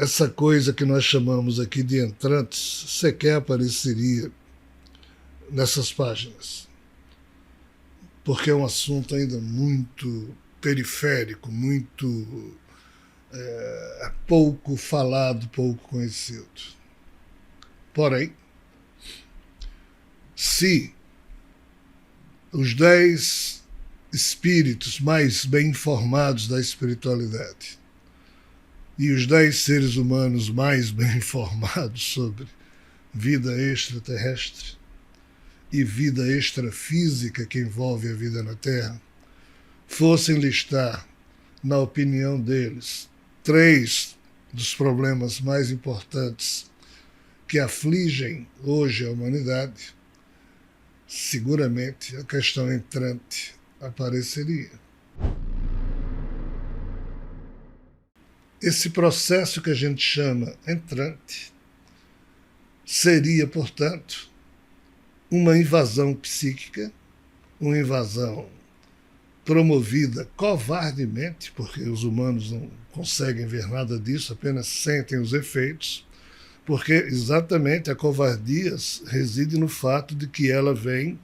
essa coisa que nós chamamos aqui de entrantes sequer apareceria nessas páginas, porque é um assunto ainda muito periférico, muito pouco falado, pouco conhecido. Porém, se os 10 espíritos mais bem informados da espiritualidade e os 10 seres humanos mais bem informados sobre vida extraterrestre e vida extrafísica que envolve a vida na Terra fossem listar, na opinião deles, 3 dos problemas mais importantes que afligem hoje a humanidade, seguramente a questão entrante apareceria. Esse processo que a gente chama entrante seria, portanto, uma invasão psíquica, uma invasão promovida covardemente, porque os humanos não conseguem ver nada disso, apenas sentem os efeitos, porque exatamente a covardia reside no fato de que ela vem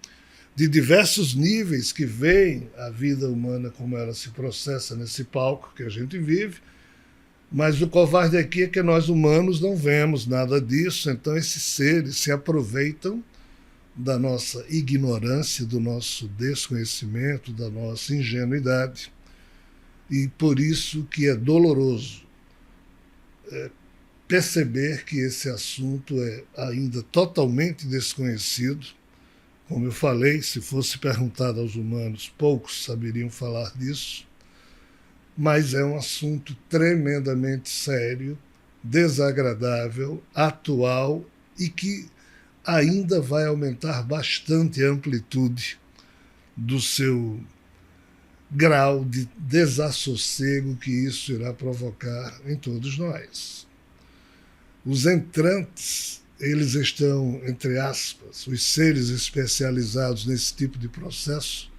de diversos níveis que veem a vida humana como ela se processa nesse palco que a gente vive, mas o covarde aqui é que nós humanos não vemos nada disso, então esses seres se aproveitam da nossa ignorância, do nosso desconhecimento, da nossa ingenuidade, e por isso que é doloroso perceber que esse assunto é ainda totalmente desconhecido. Como eu falei, se fosse perguntado aos humanos, poucos saberiam falar disso, mas é um assunto tremendamente sério, desagradável, atual e que ainda vai aumentar bastante a amplitude do seu grau de desassossego que isso irá provocar em todos nós. Os entrantes, eles estão, entre aspas, os seres especializados nesse tipo de processo,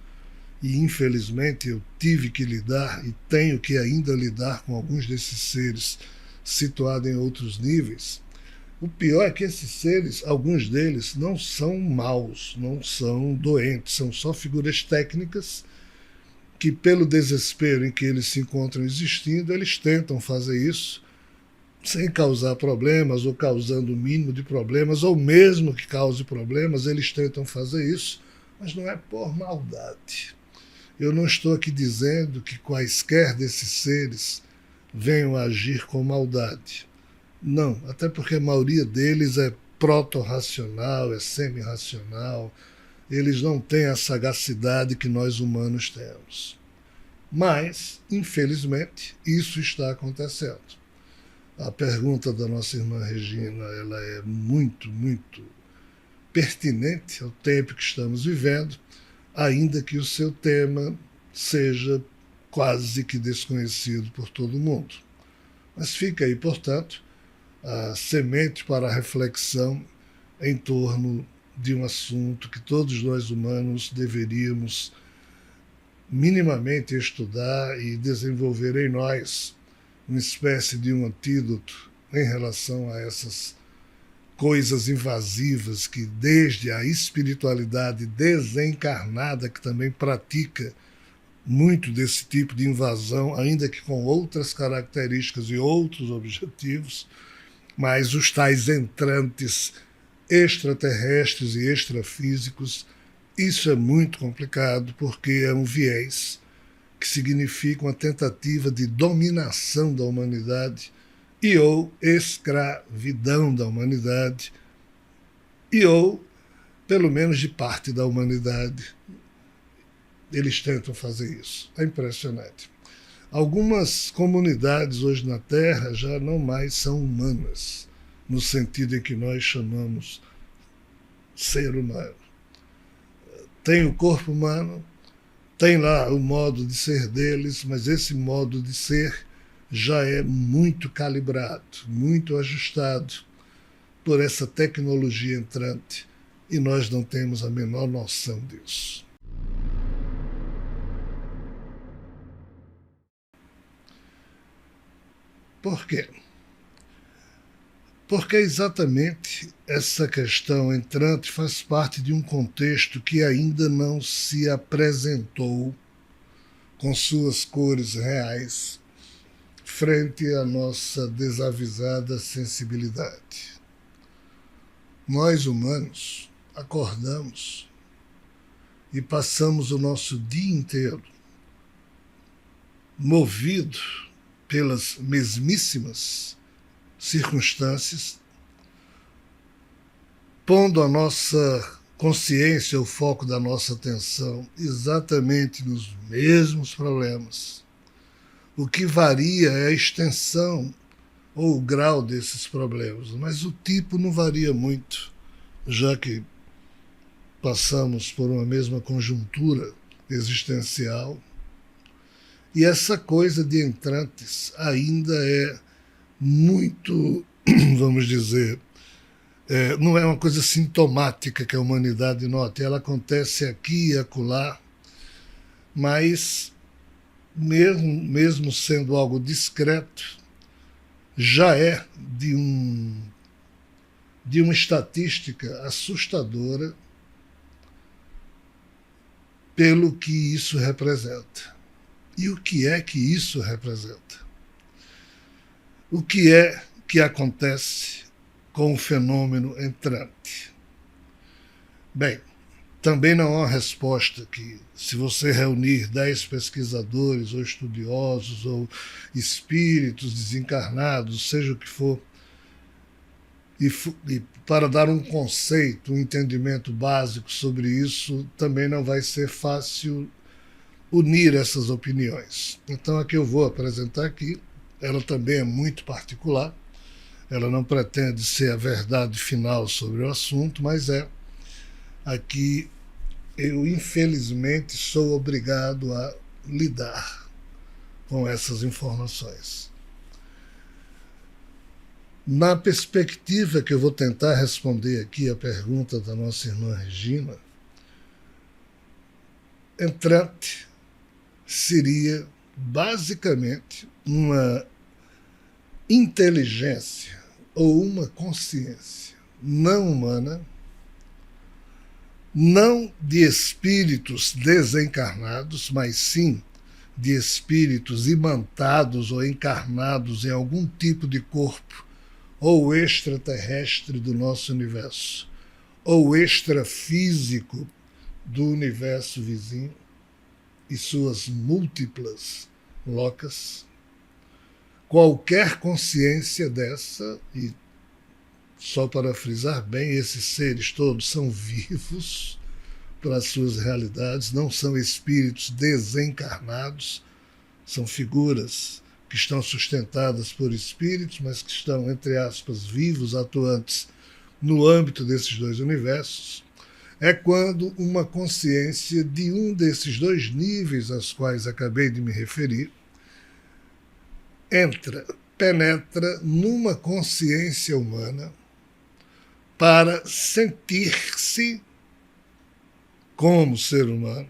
e infelizmente eu tive que lidar e tenho que ainda lidar com alguns desses seres situados em outros níveis. O pior é que esses seres, alguns deles, não são maus, não são doentes, são só figuras técnicas que, pelo desespero em que eles se encontram existindo, eles tentam fazer isso sem causar problemas ou causando o mínimo de problemas, ou mesmo que cause problemas, eles tentam fazer isso, mas não é por maldade. Eu não estou aqui dizendo que quaisquer desses seres venham a agir com maldade. Não, até porque a maioria deles é proto-racional, é semi-racional, eles não têm a sagacidade que nós humanos temos. Mas, infelizmente, isso está acontecendo. A pergunta da nossa irmã Regina, ela é muito, muito pertinente ao tempo que estamos vivendo, ainda que o seu tema seja quase que desconhecido por todo mundo. Mas fica aí, portanto, a semente para a reflexão em torno de um assunto que todos nós humanos deveríamos minimamente estudar e desenvolver em nós uma espécie de um antídoto em relação a essas coisas invasivas que, desde a espiritualidade desencarnada, que também pratica muito desse tipo de invasão, ainda que com outras características e outros objetivos, mas os tais entrantes extraterrestres e extrafísicos, isso é muito complicado, porque é um viés que significa uma tentativa de dominação da humanidade e ou escravidão da humanidade, e ou, pelo menos de parte da humanidade, eles tentam fazer isso. É impressionante. Algumas comunidades hoje na Terra já não mais são humanas, no sentido em que nós chamamos ser humano. Tem o corpo humano, tem lá o modo de ser deles, mas esse modo de ser já é muito calibrado, muito ajustado por essa tecnologia entrante, e nós não temos a menor noção disso. Por quê? Porque exatamente essa questão entrante faz parte de um contexto que ainda não se apresentou com suas cores reais frente à nossa desavisada sensibilidade. Nós, humanos, acordamos e passamos o nosso dia inteiro movido pelas mesmíssimas circunstâncias, pondo a nossa consciência, o foco da nossa atenção, exatamente nos mesmos problemas. O que varia é a extensão ou o grau desses problemas, mas o tipo não varia muito, já que passamos por uma mesma conjuntura existencial. E essa coisa de entrantes ainda é muito, vamos dizer, não é uma coisa sintomática que a humanidade nota. Ela acontece aqui e acolá, mas mesmo sendo algo discreto, já é de uma estatística assustadora pelo que isso representa. E o que é que isso representa? O que é que acontece com o fenômeno entrante? Bem, também não há uma resposta que, se você reunir 10 pesquisadores ou estudiosos ou espíritos desencarnados, seja o que for, e para dar um conceito, um entendimento básico sobre isso, também não vai ser fácil unir essas opiniões. Então a que eu vou apresentar aqui, ela também é muito particular, ela não pretende ser a verdade final sobre o assunto, mas aqui eu infelizmente sou obrigado a lidar com essas informações. Na perspectiva que eu vou tentar responder aqui a pergunta da nossa irmã Regina, entrante seria basicamente uma inteligência ou uma consciência não humana, não de espíritos desencarnados, mas sim de espíritos imantados ou encarnados em algum tipo de corpo ou extraterrestre do nosso universo, ou extrafísico do universo vizinho e suas múltiplas locas. Qualquer consciência dessa, e só para frisar bem, esses seres todos são vivos para as suas realidades, não são espíritos desencarnados, são figuras que estão sustentadas por espíritos, mas que estão, entre aspas, vivos, atuantes no âmbito desses dois universos. É quando uma consciência de um desses dois níveis aos quais acabei de me referir penetra numa consciência humana para sentir-se como ser humano,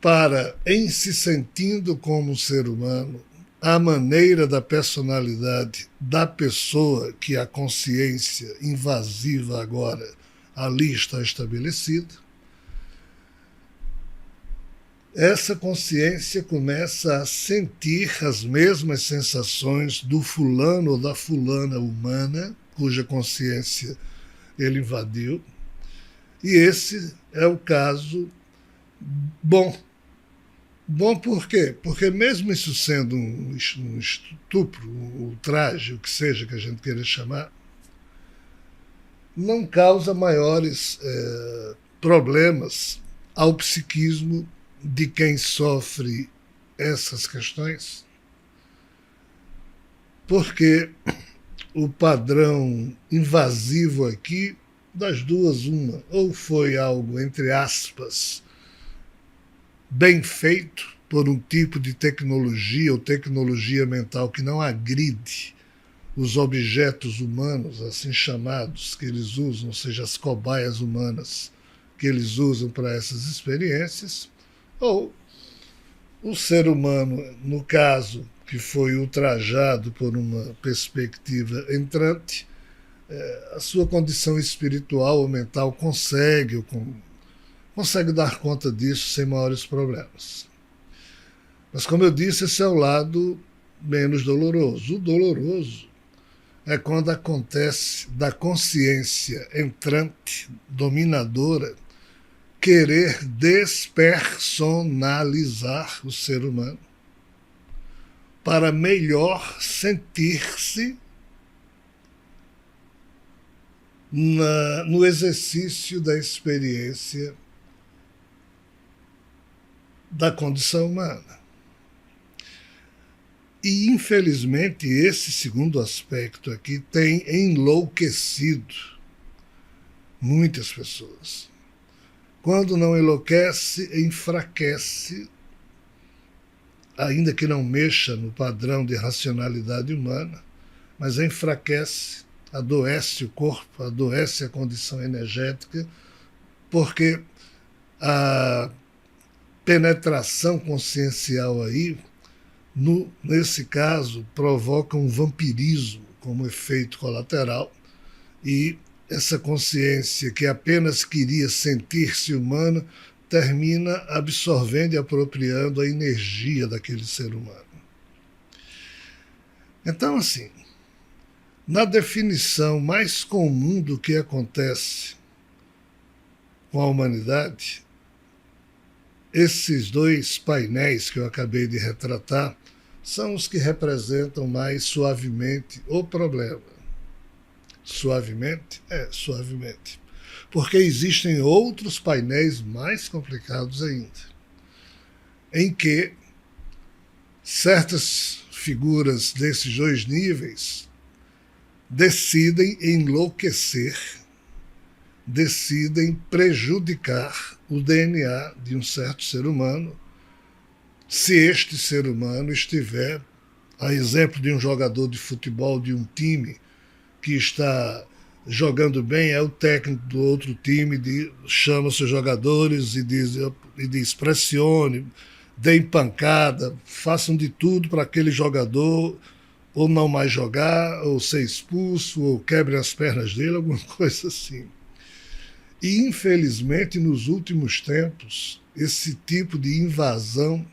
para, em se sentindo como ser humano, a maneira da personalidade da pessoa que a consciência invasiva agora ali está estabelecida, essa consciência começa a sentir as mesmas sensações do fulano ou da fulana humana, cuja consciência ele invadiu, e esse é o caso bom. Bom por quê? Porque mesmo isso sendo um estupro, um ultraje, o que seja que a gente queira chamar, não causa maiores problemas ao psiquismo de quem sofre essas questões, porque o padrão invasivo aqui, das duas uma, ou foi algo, entre aspas, bem feito por um tipo de tecnologia ou tecnologia mental que não agride os objetos humanos, assim chamados, que eles usam, ou seja, as cobaias humanas que eles usam para essas experiências, ou o ser humano, no caso, que foi ultrajado por uma perspectiva entrante, a sua condição espiritual ou mental consegue dar conta disso sem maiores problemas. Mas, como eu disse, esse é o lado menos doloroso. O doloroso é quando acontece da consciência entrante, dominadora, querer despersonalizar o ser humano para melhor sentir-se no exercício da experiência da condição humana. E, infelizmente, esse segundo aspecto aqui tem enlouquecido muitas pessoas. Quando não enlouquece, enfraquece, ainda que não mexa no padrão de racionalidade humana, mas enfraquece, adoece o corpo, adoece a condição energética, porque a penetração consciencial aí, nesse caso, provoca um vampirismo como efeito colateral, e essa consciência que apenas queria sentir-se humana termina absorvendo e apropriando a energia daquele ser humano. Então, assim, na definição mais comum do que acontece com a humanidade, esses dois painéis que eu acabei de retratar são os que representam mais suavemente o problema. Suavemente? Suavemente. Porque existem outros painéis mais complicados ainda, em que certas figuras desses dois níveis decidem enlouquecer, decidem prejudicar o DNA de um certo ser humano, se este ser humano estiver, a exemplo de um jogador de futebol de um time que está jogando bem, é o técnico do outro time, chama seus jogadores e diz pressione, deem pancada, façam de tudo para aquele jogador ou não mais jogar, ou ser expulso, ou quebrem as pernas dele, alguma coisa assim. E, infelizmente, nos últimos tempos, esse tipo de invasão,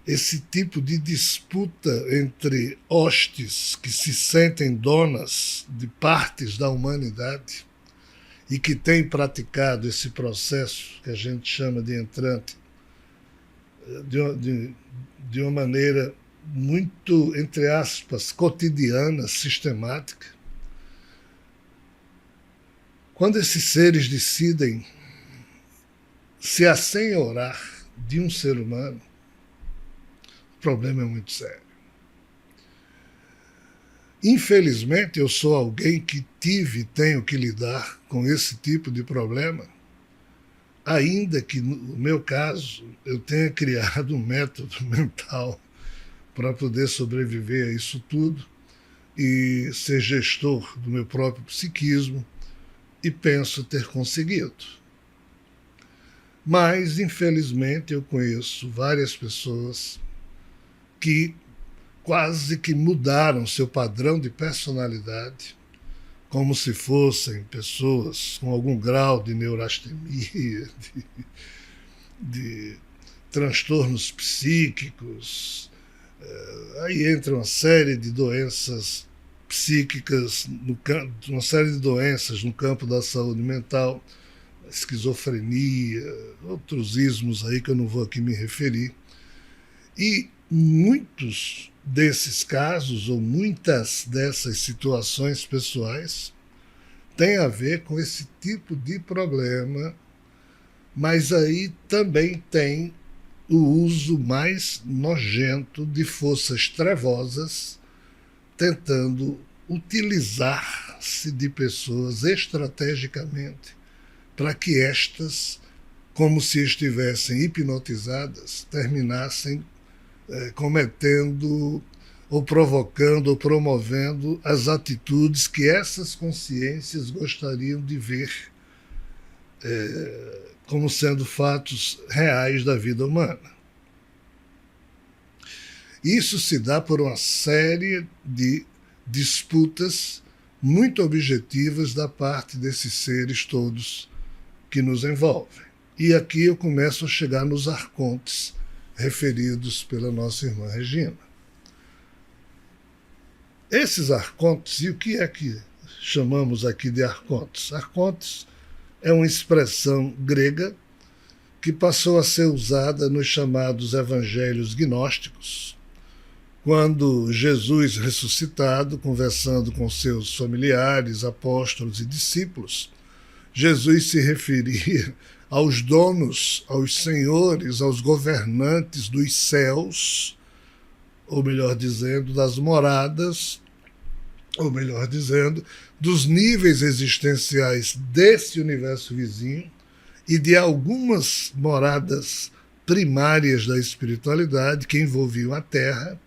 esse tipo de disputa entre hostes que se sentem donas de partes da humanidade e que têm praticado esse processo que a gente chama de entrante de uma maneira muito, entre aspas, cotidiana, sistemática. Quando esses seres decidem se assenhorar de um ser humano, o problema é muito sério. Infelizmente, eu sou alguém que tive e tenho que lidar com esse tipo de problema, ainda que, no meu caso, eu tenha criado um método mental para poder sobreviver a isso tudo e ser gestor do meu próprio psiquismo, e penso ter conseguido. Mas, infelizmente, eu conheço várias pessoas que quase que mudaram seu padrão de personalidade, como se fossem pessoas com algum grau de neurastenia, de transtornos psíquicos. Aí entra uma série de doenças psíquicas, uma série de doenças no campo da saúde mental, esquizofrenia, outros ismos aí que eu não vou aqui me referir. E muitos desses casos, ou muitas dessas situações pessoais, têm a ver com esse tipo de problema, mas aí também tem o uso mais nojento de forças trevosas, tentando utilizar-se de pessoas estrategicamente para que estas, como se estivessem hipnotizadas, terminassem cometendo ou provocando ou promovendo as atitudes que essas consciências gostariam de ver como sendo fatos reais da vida humana. Isso se dá por uma série de disputas muito objetivas da parte desses seres todos que nos envolvem. E aqui eu começo a chegar nos arcontes referidos pela nossa irmã Regina. Esses arcontes, e o que é que chamamos aqui de arcontes? Arcontes é uma expressão grega que passou a ser usada nos chamados evangelhos gnósticos, quando Jesus ressuscitado, conversando com seus familiares, apóstolos e discípulos, Jesus se referia aos donos, aos senhores, aos governantes dos céus, ou melhor dizendo, das moradas, ou melhor dizendo, dos níveis existenciais desse universo vizinho e de algumas moradas primárias da espiritualidade que envolviam a Terra,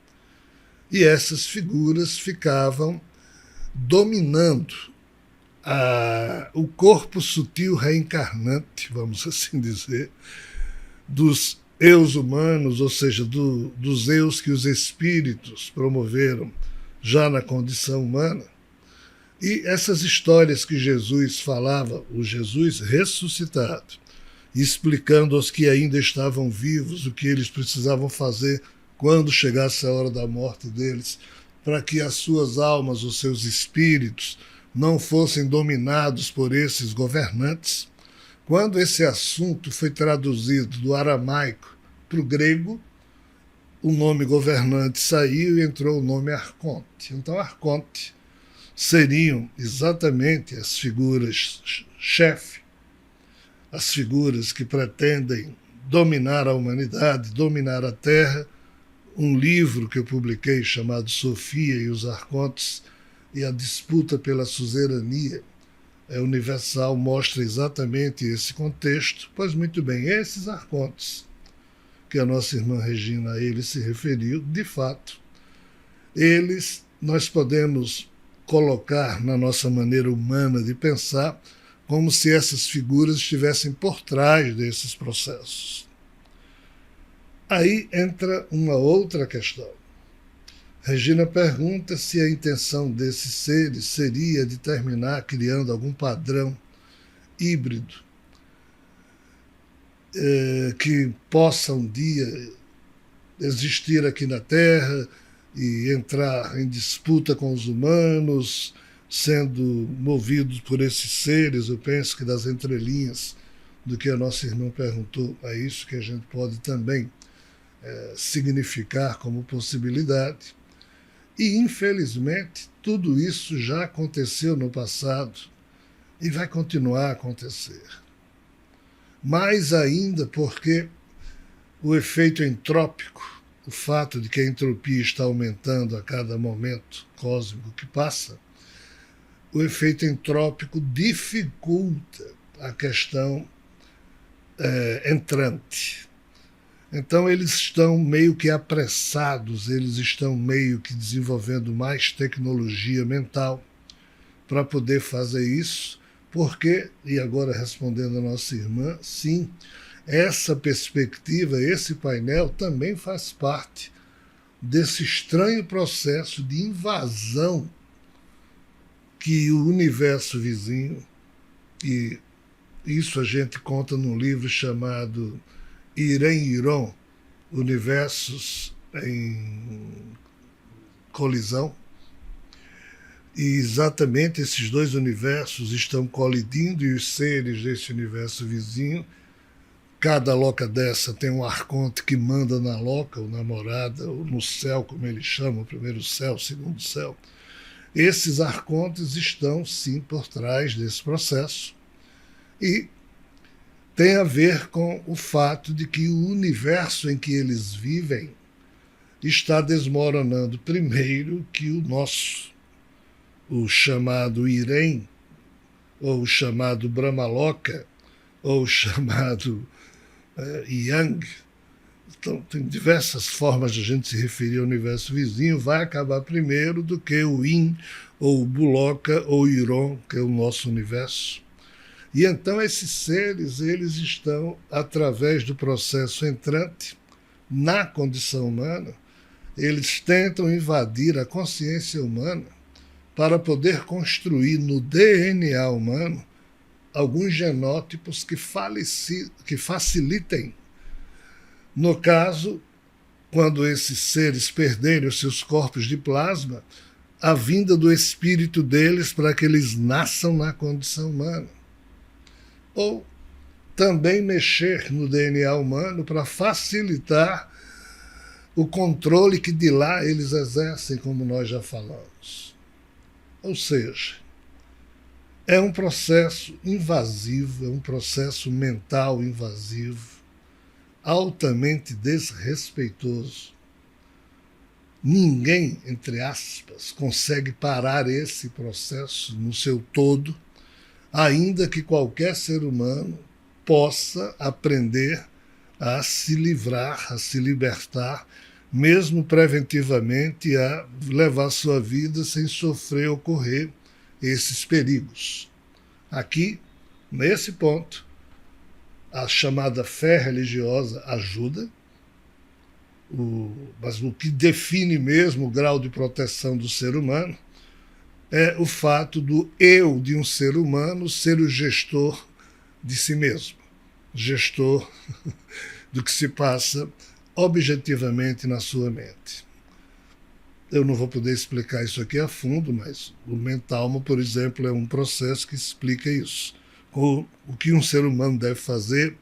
e essas figuras ficavam dominando o corpo sutil reencarnante, vamos assim dizer, dos eus humanos, ou seja, dos eus que os espíritos promoveram já na condição humana. E essas histórias que Jesus falava, o Jesus ressuscitado, explicando aos que ainda estavam vivos o que eles precisavam fazer quando chegasse a hora da morte deles, para que as suas almas, os seus espíritos, não fossem dominados por esses governantes. Quando esse assunto foi traduzido do aramaico para o grego, o nome governante saiu e entrou o nome arconte. Então, arconte seriam exatamente as figuras chefe, as figuras que pretendem dominar a humanidade, dominar a Terra. Um livro que eu publiquei chamado Sofia e os Arcontes e a disputa pela suzerania universal mostra exatamente esse contexto. Pois muito bem, esses arcontes que a nossa irmã Regina a eles se referiu, de fato, eles nós podemos colocar na nossa maneira humana de pensar como se essas figuras estivessem por trás desses processos. Aí entra uma outra questão. Regina pergunta se a intenção desses seres seria de terminar criando algum padrão híbrido que possa um dia existir aqui na Terra e entrar em disputa com os humanos, sendo movidos por esses seres. Eu penso que das entrelinhas do que a nossa irmã perguntou, é isso que a gente pode também significar como possibilidade. E, infelizmente, tudo isso já aconteceu no passado e vai continuar a acontecer. Mais ainda porque o efeito entrópico, o fato de que a entropia está aumentando a cada momento cósmico que passa, o efeito entrópico dificulta a questão entrante. Então eles estão meio que apressados, eles estão meio que desenvolvendo mais tecnologia mental para poder fazer isso, porque, e agora respondendo a nossa irmã, sim, essa perspectiva, esse painel também faz parte desse estranho processo de invasão que o universo vizinho, e isso a gente conta num livro chamado Irem-Iron, Universos em Colisão, e exatamente esses dois universos estão colidindo e os seres desse universo vizinho, cada loca dessa tem um arconte que manda na loca, ou na morada, ou no céu, como eles chamam, o primeiro céu, o segundo céu. Esses arcontes estão, sim, por trás desse processo e tem a ver com o fato de que o universo em que eles vivem está desmoronando primeiro que o nosso, o chamado Irem, ou o chamado Brahmaloka, ou o chamado Yang. Então, tem diversas formas de a gente se referir ao universo vizinho, vai acabar primeiro do que o Yin, ou o Buloka, ou o Iron, que é o nosso universo. E então esses seres, eles estão, através do processo entrante, na condição humana, eles tentam invadir a consciência humana para poder construir no DNA humano alguns genótipos que facilitem, no caso, quando esses seres perderem os seus corpos de plasma, a vinda do espírito deles para que eles nasçam na condição humana. Ou também mexer no DNA humano para facilitar o controle que de lá eles exercem, como nós já falamos. Ou seja, é um processo invasivo, é um processo mental invasivo, altamente desrespeitoso. Ninguém, entre aspas, consegue parar esse processo no seu todo, ainda que qualquer ser humano possa aprender a se livrar, a se libertar, mesmo preventivamente, a levar sua vida sem sofrer ou correr esses perigos. Aqui, nesse ponto, a chamada fé religiosa ajuda, mas o que define mesmo o grau de proteção do ser humano é o fato do eu de um ser humano ser o gestor de si mesmo, gestor do que se passa objetivamente na sua mente. Eu não vou poder explicar isso aqui a fundo, mas o Mentalma, por exemplo, é um processo que explica isso. O que um ser humano deve fazer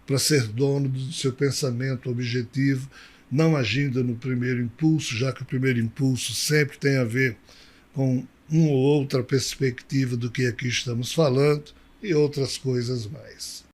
para ser dono do seu pensamento objetivo, não agindo no primeiro impulso, já que o primeiro impulso sempre tem a ver com uma ou outra perspectiva do que aqui estamos falando e outras coisas mais.